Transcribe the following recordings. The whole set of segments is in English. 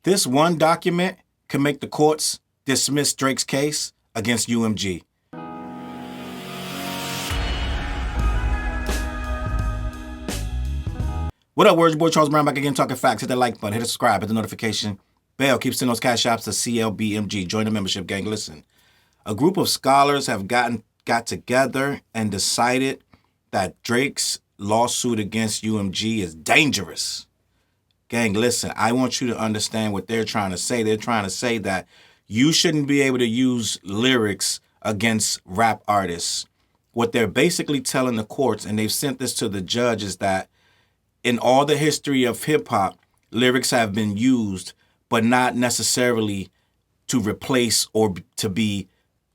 This one document can make the courts dismiss Drake's case against UMG. What up, words? Your boy Charles Brown back again talking facts. Hit that like button, hit the subscribe, hit the notification bell. Keep sending those Cashapps to CLBMG. Join the membership gang. Listen, a group of scholars have got together and decided that Drake's lawsuit against UMG is dangerous. Gang, listen, I want you to understand what they're trying to say. They're trying to say that you shouldn't be able to use lyrics against rap artists. What they're basically telling the courts, and they've sent this to the judge, is that in all the history of hip-hop, lyrics have been used, but not necessarily to replace or to be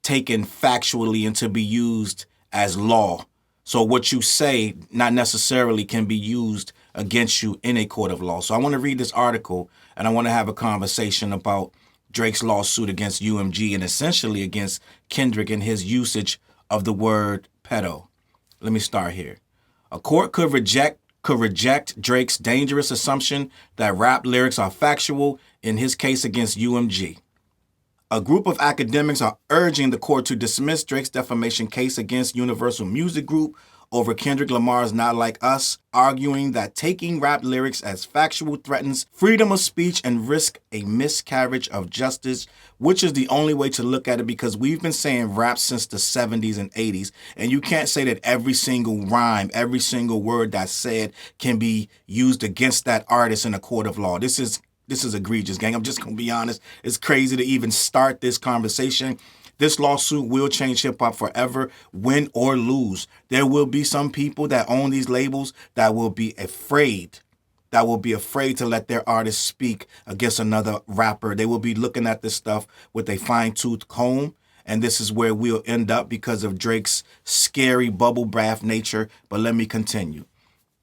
taken factually and to be used as law. So what you say not necessarily can be used against you in a court of law. So I want to read this article, and I want to have a conversation about Drake's lawsuit against UMG and essentially against Kendrick and his usage of the word pedo. Let me start here. A court could reject Drake's dangerous assumption that rap lyrics are factual in his case against UMG. A group of academics are urging the court to dismiss Drake's defamation case against Universal Music Group over Kendrick Lamar's Not Like Us, arguing that taking rap lyrics as factual threatens freedom of speech and risk a miscarriage of justice, which is the only way to look at it, because we've been saying rap since the 70s and 80s, and you can't say that every single rhyme, every single word that's said can be used against that artist in a court of law. This is egregious, gang. I'm just going to be honest. It's crazy to even start this conversation. This lawsuit will change hip-hop forever, win or lose. There will be some people that own these labels that will be afraid to let their artists speak against another rapper. They will be looking at this stuff with a fine-tooth comb, and this is where we'll end up because of Drake's scary bubble bath nature. But let me continue.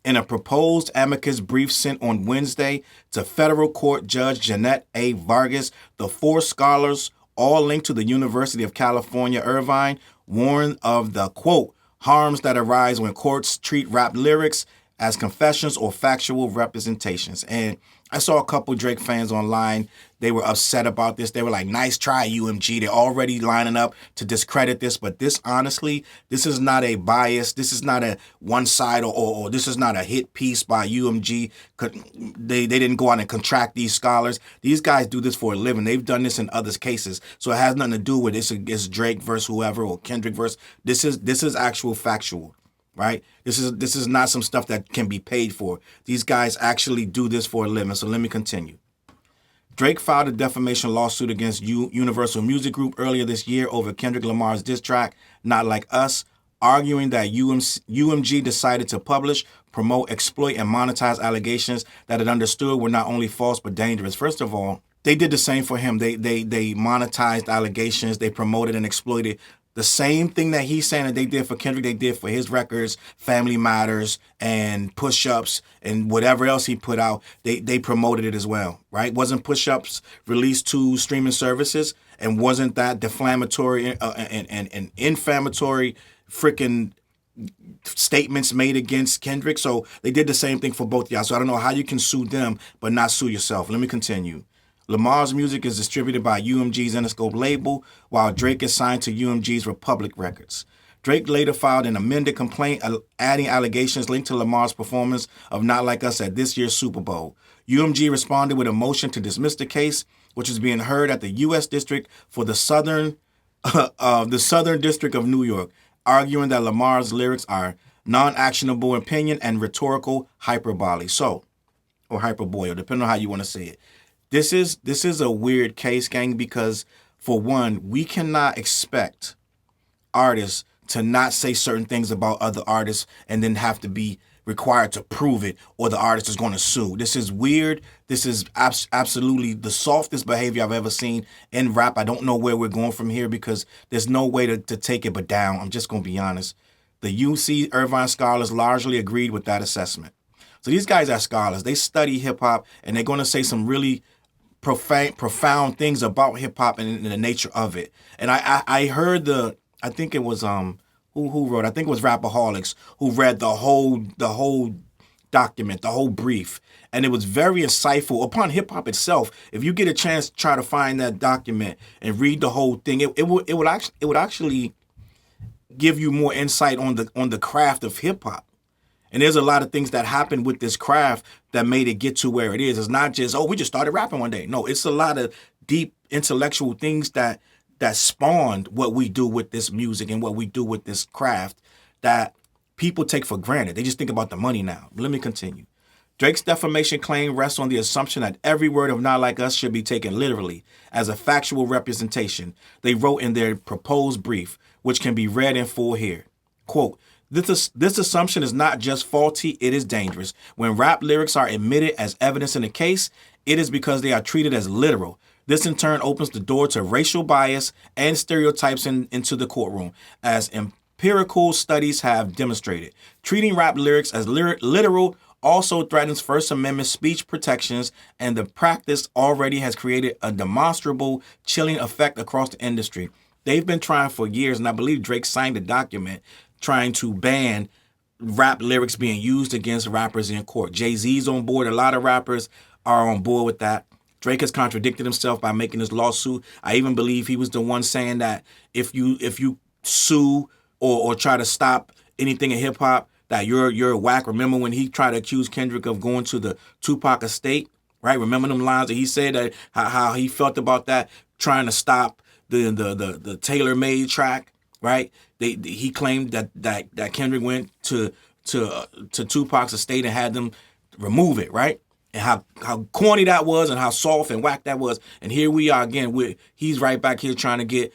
In a proposed amicus brief sent on Wednesday to federal court Judge Jeanette A. Vargas, the four scholars, all linked to the University of California, Irvine, warn of the, quote, harms that arise when courts treat rap lyrics as confessions or factual representations. And I saw a couple Drake fans online. They were upset about this. They were like, nice try, UMG. They're already lining up to discredit this. But this, honestly, this is not a bias. This is not a one side or this is not a hit piece by UMG. They didn't go out and contract these scholars. These guys do this for a living. They've done this in other cases. So it has nothing to do with this against Drake versus whoever or Kendrick versus. This is actual factual. Right? This is not some stuff that can be paid for. These guys actually do this for a living. So let me continue. Drake filed a defamation lawsuit against Universal Music Group earlier this year over Kendrick Lamar's diss track, Not Like Us, arguing that UMG decided to publish, promote, exploit, and monetize allegations that it understood were not only false but dangerous. First of all, they did the same for him. They monetized allegations. They promoted and exploited the same thing that he's saying that they did for Kendrick, they did for his records, Family Matters, and Push-Ups, and whatever else he put out, they promoted it as well, right? Wasn't Push-Ups released to streaming services? And wasn't that defamatory and inflammatory freaking statements made against Kendrick? So they did the same thing for both y'all. So I don't know how you can sue them but not sue yourself. Let me continue. Lamar's music is distributed by UMG's Interscope label, while Drake is signed to UMG's Republic Records. Drake later filed an amended complaint adding allegations linked to Lamar's performance of Not Like Us at this year's Super Bowl. UMG responded with a motion to dismiss the case, which is being heard at the U.S. District for the Southern District of New York, arguing that Lamar's lyrics are non-actionable opinion and rhetorical hyperbole. Or hyperbole, depending on how you want to say it. This is a weird case, gang, because for one, we cannot expect artists to not say certain things about other artists and then have to be required to prove it or the artist is going to sue. This is weird. This is absolutely the softest behavior I've ever seen in rap. I don't know where we're going from here because there's no way to take it but down. I'm just going to be honest. The UC Irvine scholars largely agreed with that assessment. So these guys are scholars. They study hip-hop and they're going to say some really profound things about hip-hop and the nature of it. And I heard I think it was who wrote, I think it was Rapaholics, who read the whole document, the whole brief. And it was very insightful upon hip hop itself. If you get a chance to try to find that document and read the whole thing, it would actually give you more insight on the craft of hip hop. And there's a lot of things that happened with this craft that made it get to where it is. It's not just, we just started rapping one day. No, it's a lot of deep intellectual things that spawned what we do with this music and what we do with this craft that people take for granted. They just think about the money now. Let me continue. Drake's defamation claim rests on the assumption that every word of Not Like Us should be taken literally as a factual representation, they wrote in their proposed brief, which can be read in full here. Quote, This assumption is not just faulty, it is dangerous. When rap lyrics are admitted as evidence in a case, it is because they are treated as literal. This in turn opens the door to racial bias and stereotypes into the courtroom, as empirical studies have demonstrated. Treating rap lyrics as literal also threatens First Amendment speech protections, and the practice already has created a demonstrable chilling effect across the industry. They've been trying for years, and I believe Drake signed a document trying to ban rap lyrics being used against rappers in court. Jay-Z's on board. A lot of rappers are on board with that. Drake has contradicted himself by making this lawsuit. I even believe he was the one saying that if you sue or try to stop anything in hip hop, that you're whack. Remember when he tried to accuse Kendrick of going to the Tupac estate, right? Remember them lines that he said that how he felt about that, trying to stop the tailor-made track, right? He claimed that Kendrick went to Tupac's estate and had them remove it, right? And how corny that was and how soft and whack that was. And here we are again. He's right back here trying to get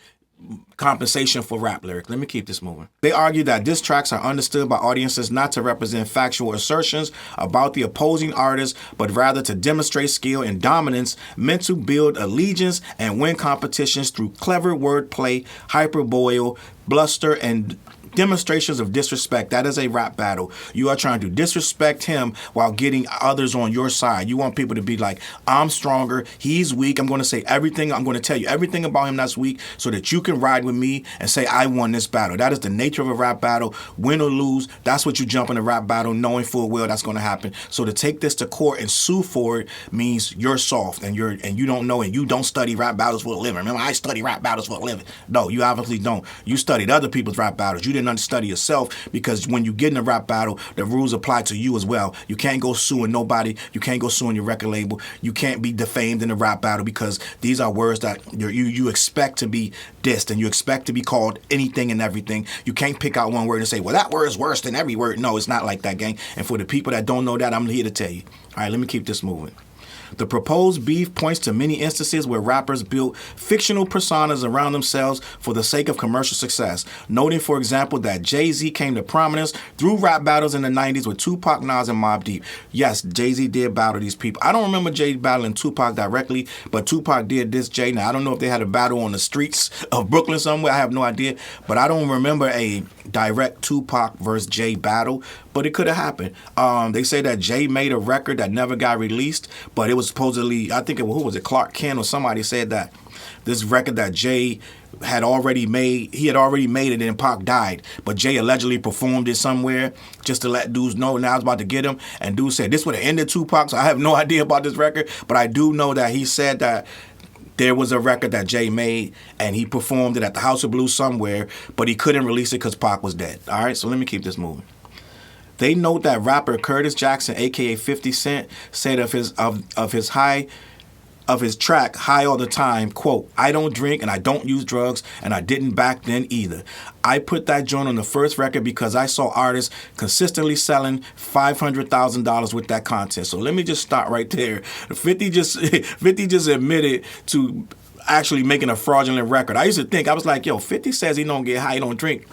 compensation for rap lyrics. Let me keep this moving. They argue that diss tracks are understood by audiences not to represent factual assertions about the opposing artist, but rather to demonstrate skill and dominance meant to build allegiance and win competitions through clever wordplay, hyperbole, bluster, and demonstrations of disrespect. That is a rap battle. You are trying to disrespect him while getting others on your side. You want people to be like, I'm stronger, he's weak. I'm going to say everything. I'm going to tell you everything about him that's weak so that you can ride with me and say, I won this battle. That is the nature of a rap battle. Win or lose, that's what you jump in a rap battle knowing full well that's going to happen. So to take this to court and sue for it means you're soft and you don't know and you don't study rap battles for a living. Remember, I study rap battles for a living. No, you obviously don't. You studied other people's rap battles. You didn't understudy yourself, because when you get in a rap battle, the rules apply to you as well. You can't go suing nobody. You can't go suing your record label. You can't be defamed in a rap battle, because these are words that you expect to be dissed and you expect to be called anything and everything. You can't pick out one word and say, well, that word is worse than every word. No, it's not like that, gang. And for the people that don't know that, I'm here to tell you. All right, let me keep this moving. The proposed beef points to many instances where rappers built fictional personas around themselves for the sake of commercial success, noting, for example, that Jay-Z came to prominence through rap battles in the 90s with Tupac, Nas, and Mobb Deep. Yes, Jay-Z did battle these people. I don't remember Jay battling Tupac directly, but Tupac did diss Jay. Now, I don't know if they had a battle on the streets of Brooklyn somewhere. I have no idea, but I don't remember a direct Tupac versus Jay battle, but it could have happened. They say that Jay made a record that never got released, but it was supposedly, I think who was it, Clark Kent or somebody said that this record that Jay had already made it and Pac died, but Jay allegedly performed it somewhere just to let dudes know now it's about to get him, and dude said this would have ended Tupac, so I have no idea about this record, but I do know that he said that there was a record that Jay made and he performed it at the House of Blues somewhere, but he couldn't release it because Pac was dead. All right, so let me keep this moving. They note that rapper Curtis Jackson, aka 50 Cent, said of his track High All the Time, quote, I don't drink and I don't use drugs and I didn't back then either. I put that joint on the first record because I saw artists consistently selling $500,000 with that content. So let me just stop right there. 50 just admitted to actually making a fraudulent record. I used to think, I was like, yo, 50 says he don't get high, he don't drink.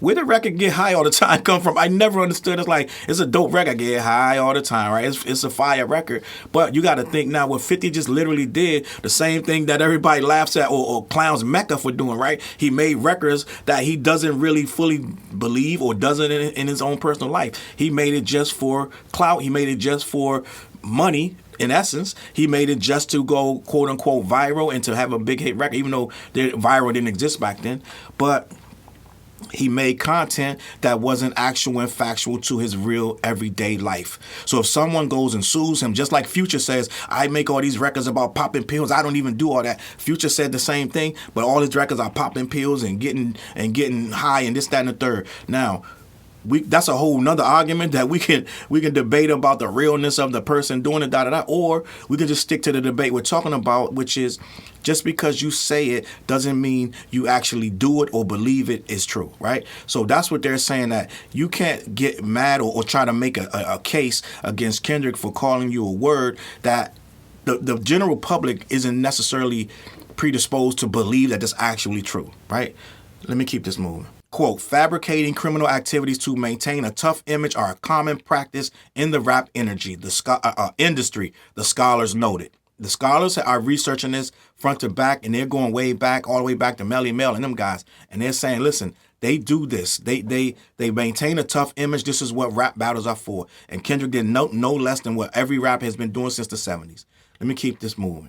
Where the record Get High All the Time come from? I never understood. It's like, it's a dope record, Get High All the Time, right? It's a fire record. But you got to think now what 50 just literally did, the same thing that everybody laughs at or clowns Mecca for doing, right? He made records that he doesn't really fully believe or doesn't in his own personal life. He made it just for clout. He made it just for money. In essence, he made it just to go, quote unquote, viral and to have a big hit record, even though viral didn't exist back then. But He made content that wasn't actual and factual to his real everyday life. So if someone goes and sues him, just like Future says, I make all these records about popping pills, I don't even do all that. Future said the same thing, but all his records are popping pills and getting high and this, that, and the third. Now, that's a whole nother argument that we can debate about the realness of the person doing it, or we can just stick to the debate we're talking about, which is just because you say it doesn't mean you actually do it or believe it is true, right? So that's what they're saying, that you can't get mad or try to make a case against Kendrick for calling you a word that the general public isn't necessarily predisposed to believe that it's actually true, right? Let me keep this moving. Quote, fabricating criminal activities to maintain a tough image are a common practice in the rap industry, the scholars noted. The scholars are researching this front to back, and they're going way back, all the way back to Melly Mel and them guys. And they're saying, listen, they do this. They maintain a tough image. This is what rap battles are for. And Kendrick did no less than what every rapper has been doing since the 70s. Let me keep this moving.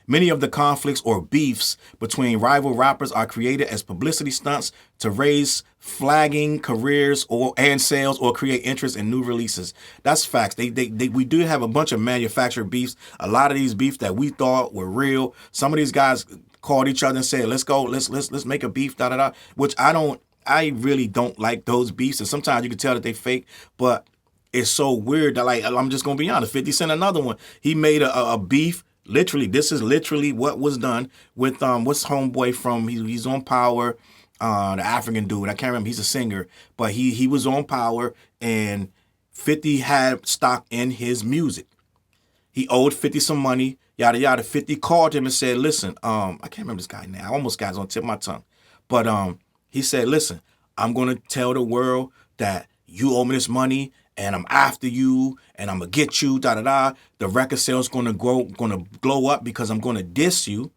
Many of the conflicts or beefs between rival rappers are created as publicity stunts to raise flagging careers and sales or create interest in new releases. That's facts. We do have a bunch of manufactured beefs. A lot of these beefs that we thought were real. Some of these guys called each other and said, "Let's go. Let's make a beef." Which I really don't like those beefs. And sometimes you can tell that they fake, but it's so weird that, like, I'm just gonna be honest. 50 Cent, another one. He made a beef. Literally, this is literally what was done with what's homeboy from, he's on Power, the African dude. I can't remember. He's a singer, but he was on Power, and 50 had stock in his music. He owed 50 some money, yada yada. 50 called him and said, "Listen, I can't remember this guy now. I almost got it on the tip of my tongue, but he said, "Listen, I'm gonna tell the world that you owe me this money, and I'm after you, and I'm gonna get you, The record sales gonna blow up because I'm gonna diss you.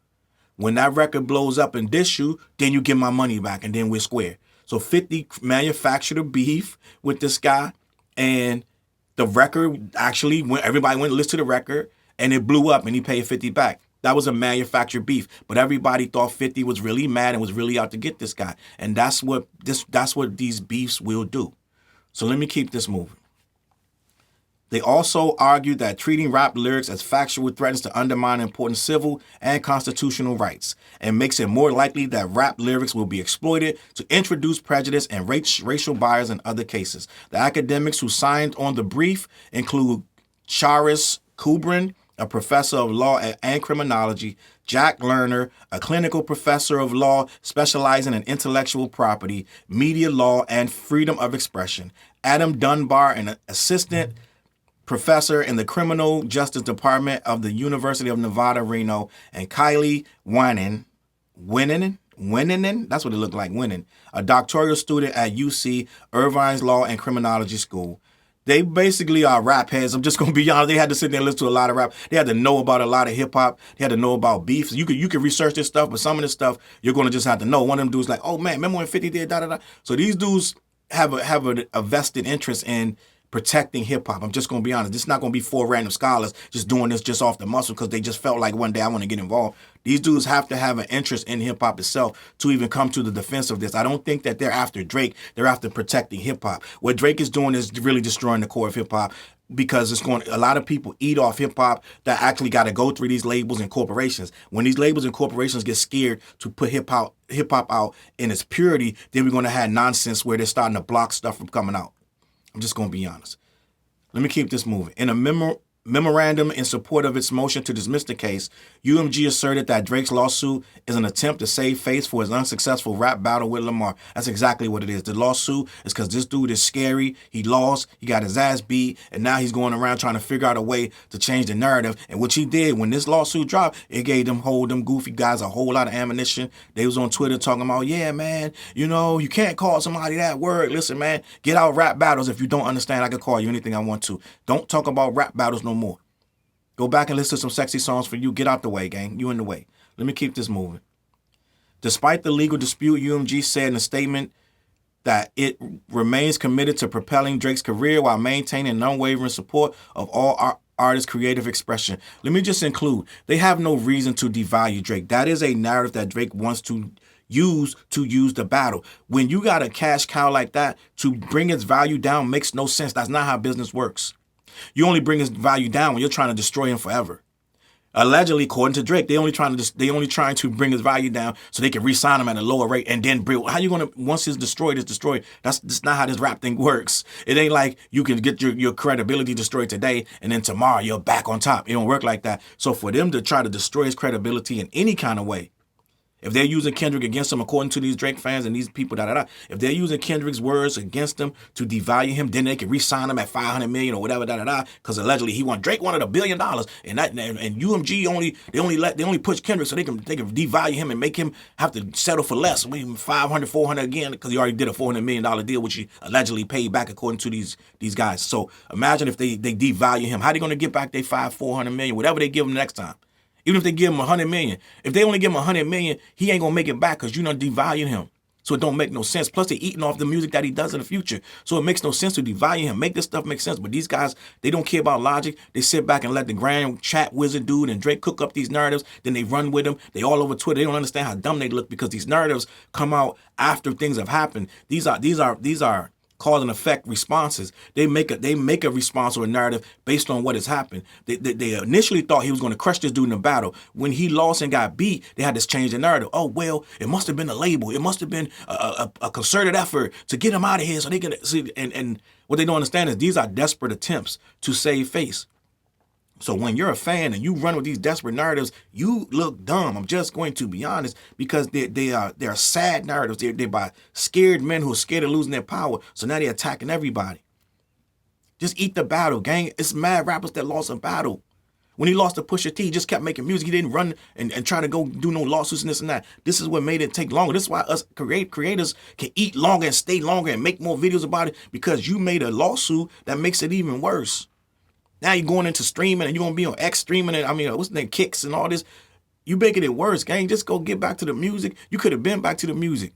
When that record blows up and diss you, then you get my money back, and then we're square." So 50 manufactured a beef with this guy, and the record actually everybody went to listen to the record, and it blew up, and he paid 50 back. That was a manufactured beef, but everybody thought 50 was really mad and was really out to get this guy, and that's what these beefs will do. So let me keep this moving. They also argue that treating rap lyrics as factual threatens to undermine important civil and constitutional rights and makes it more likely that rap lyrics will be exploited to introduce prejudice and racial bias in other cases. The academics who signed on the brief include Charis Kubrin, a professor of law and criminology, Jack Lerner, a clinical professor of law specializing in intellectual property, media law, and freedom of expression, Adam Dunbar, an assistant professor in the Criminal Justice Department of the University of Nevada, Reno, and Kylie Winen, that's what it looked like, Winen, a doctoral student at UC Irvine's Law and Criminology School. They basically are rap heads. I'm just going to be honest. They had to sit there and listen to a lot of rap. They had to know about a lot of hip-hop. They had to know about beef. You could research this stuff, but some of this stuff you're going to just have to know. One of them dudes like, "Oh, man, remember when 50 did da-da-da?" So these dudes have a vested interest in protecting hip-hop. I'm just going to be honest. This is not going to be four random scholars just doing this just off the muscle because they just felt like one day I want to get involved. These dudes have to have an interest in hip-hop itself to even come to the defense of this. I don't think that they're after Drake. They're after protecting hip-hop. What Drake is doing is really destroying the core of hip-hop because a lot of people eat off hip-hop that actually got to go through these labels and corporations. When these labels and corporations get scared to put hip-hop out in its purity, then we're going to have nonsense where they're starting to block stuff from coming out. I'm just going to be honest. Let me keep this moving. In a memorandum in support of its motion to dismiss the case, UMG asserted that Drake's lawsuit is an attempt to save face for his unsuccessful rap battle with Lamar. That's exactly what it is. The lawsuit is because this dude is scary. He lost. He got his ass beat. And now he's going around trying to figure out a way to change the narrative. And what he did when this lawsuit dropped, it gave them goofy guys a whole lot of ammunition. They was on Twitter talking about, "Yeah, man, you can't call somebody that word. Listen, man, get out rap battles. If you don't understand, I can call you anything I want to. Don't talk about rap battles no more. Go back and listen to some sexy songs for you. Get out the way, gang. You in the way." Let me keep this moving. Despite the legal dispute, UMG said in a statement that it remains committed to propelling Drake's career while maintaining an unwavering support of all artists' creative expression. Let me just include, they have no reason to devalue Drake. That is a narrative that Drake wants to use the battle. When you got a cash cow like that, to bring its value down makes no sense. That's not how business works. You only bring its value down when you're trying to destroy him forever. Allegedly, according to Drake, they only trying to bring his value down so they can re-sign him at a lower rate and then build. How you gonna, once it's destroyed, it's destroyed? That's not how this rap thing works. It ain't like you can get your credibility destroyed today and then tomorrow you're back on top. It don't work like that. So for them to try to destroy his credibility in any kind of way, if they're using Kendrick against him, according to these Drake fans and these people, if they're using Kendrick's words against him to devalue him, then they can re-sign him at $500 million or whatever, because allegedly Drake wanted $1 billion, and UMG they only push Kendrick so they can devalue him and make him have to settle for less, maybe $400 again, because he already did a $400 million deal, which he allegedly paid back according to these guys. So imagine if they devalue him, how they gonna get back their $400 million, whatever they give him next time. Even if they give him $100 million, if they only give him $100 million, he ain't gonna make it back because you done devalue him. So it don't make no sense. Plus, they're eating off the music that he does in the future. So it makes no sense to devalue him. Make this stuff make sense. But these guys, they don't care about logic. They sit back and let the grand chat wizard dude and Drake cook up these narratives. Then they run with them. They all over Twitter. They don't understand how dumb they look because these narratives come out after things have happened. These are cause and effect responses. They make a response or a narrative based on what has happened. They initially thought he was going to crush this dude in a battle. When he lost and got beat, they had to change the narrative. Oh, well, it must have been a label. It must have been a concerted effort to get him out of here so they can see. And what they don't understand is these are desperate attempts to save face. So when you're a fan and you run with these desperate narratives, you look dumb. I'm just going to be honest, because they are sad narratives. They're by scared men who are scared of losing their power. So now they're attacking everybody. Just eat the battle, gang. It's mad rappers that lost a battle. When he lost to Pusha T, he just kept making music. He didn't run and try to go do no lawsuits and this and that. This is what made it take longer. This is why us creators can eat longer and stay longer and make more videos about it, because you made a lawsuit that makes it even worse. Now you're going into streaming and you're going to be on X streaming and what's the name, Kicks and all this. You making it worse, gang. Just go get back to the music. You could have been back to the music.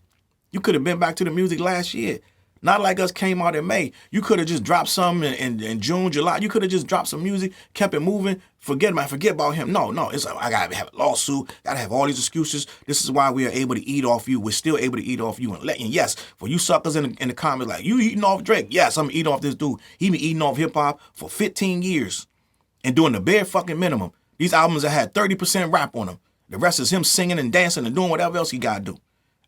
You could have been back to the music last year. Not like us came out in May. You could have just dropped something in June, July. You could have just dropped some music, kept it moving. Forget about him. No. It's like, I got to have a lawsuit. Got to have all these excuses. This is why we are able to eat off you. We're still able to eat off you. And yes, for you suckers in the comments like, you eating off Drake. Yes, I'm eating off this dude. He been eating off hip-hop for 15 years and doing the bare fucking minimum. These albums that had 30% rap on them. The rest is him singing and dancing and doing whatever else he got to do.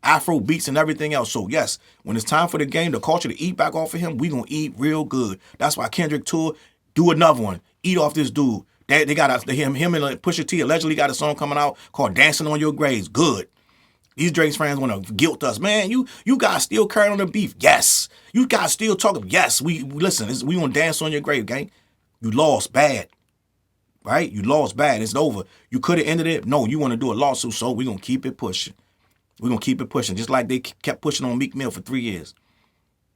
Afro beats and everything else. So yes, when it's time for the game, the culture to eat back off of him, we gonna eat real good. That's why Kendrick tour, do another one. Eat off this dude. They got him and Pusha T allegedly got a song coming out called Dancing on Your Graves. Good. These Drake's fans want to guilt us. Man, you guys still carrying on the beef. Yes. You guys still talking. Yes. We listen, we gonna dance on your grave, gang. You lost bad. Right? You lost bad. It's over. You could have ended it. No, you want to do a lawsuit, so we gonna keep it pushing. We're going to keep it pushing, just like they kept pushing on Meek Mill for 3 years.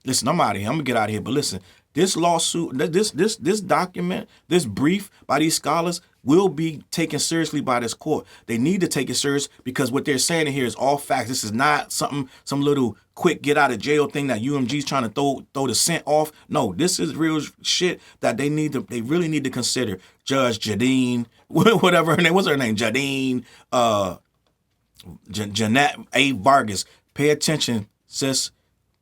Listen, I'm out of here. I'm going to get out of here. But listen, this lawsuit, this document, this brief by these scholars will be taken seriously by this court. They need to take it serious because what they're saying in here is all facts. This is not some little quick get out of jail thing that UMG's trying to throw the scent off. No, this is real shit that they really need to consider. Judge Jadine, whatever her name, what's her name? Jadine, Jeanette A. Vargas. Pay attention, sis.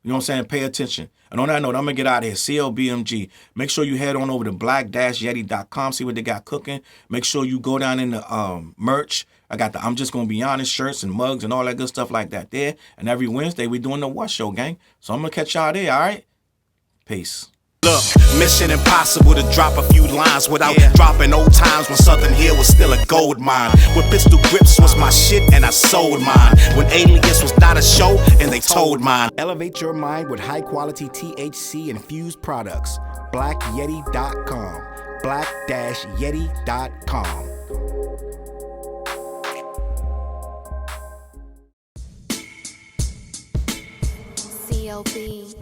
You know what I'm saying? Pay attention. And on that note, I'm going to get out of here. CLBMG. Make sure you head on over to black-yeti.com. See what they got cooking. Make sure you go down in the merch. I got the I'm Just Gonna Be Honest shirts and mugs and all that good stuff like that there. And every Wednesday, we doing the What Show, gang. So I'm going to catch y'all there, all right? Peace. Look, mission impossible to drop a few lines without dropping old times when Southern Hill was still a gold mine. When pistol grips was my shit and I sold mine. When Alias was not a show and they told mine. Elevate your mind with high quality THC infused products. BlackYeti.com. Black-Yeti.com. CLB.